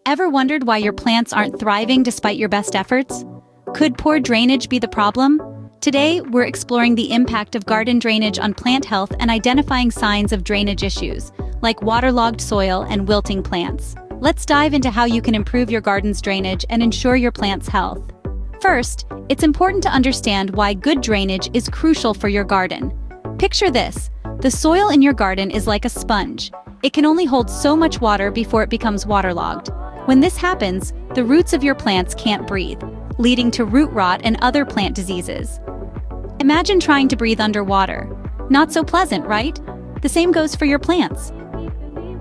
Ever wondered why your plants aren't thriving despite your best efforts? Could poor drainage be the problem? Today, we're exploring the impact of garden drainage on plant health and identifying signs of drainage issues, like waterlogged soil and wilting plants. Let's dive into how you can improve your garden's drainage and ensure your plant's health. First, it's important to understand why good drainage is crucial for your garden. Picture this: the soil in your garden is like a sponge. It can only hold so much water before it becomes waterlogged. When this happens, the roots of your plants can't breathe, leading to root rot and other plant diseases. Imagine trying to breathe underwater. Not so pleasant, right? The same goes for your plants.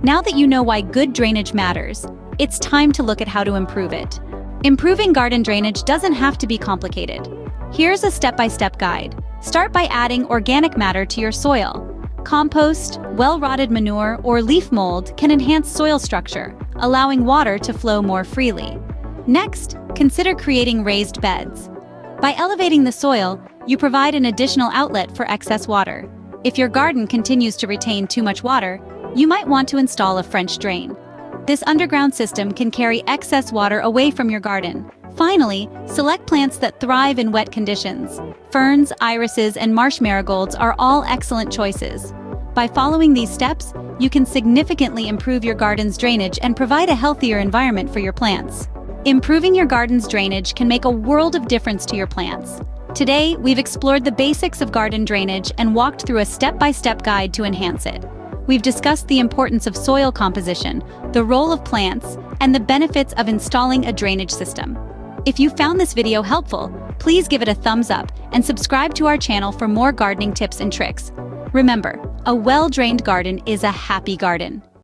Now that you know why good drainage matters, it's time to look at how to improve it. Improving garden drainage doesn't have to be complicated. Here's a step-by-step guide. Start by adding organic matter to your soil. Compost, well-rotted manure, or leaf mold can enhance soil structure, allowing water to flow more freely. Next, consider creating raised beds. By elevating the soil, you provide an additional outlet for excess water. If your garden continues to retain too much water, you might want to install a French drain. This underground system can carry excess water away from your garden. Finally, select plants that thrive in wet conditions. Ferns, irises, and marsh marigolds are all excellent choices. By following these steps, you can significantly improve your garden's drainage and provide a healthier environment for your plants. Improving your garden's drainage can make a world of difference to your plants. Today, we've explored the basics of garden drainage and walked through a step-by-step guide to enhance it. We've discussed the importance of soil composition, the role of plants, and the benefits of installing a drainage system. If you found this video helpful, please give it a thumbs up and subscribe to our channel for more gardening tips and tricks. Remember, a well-drained garden is a happy garden.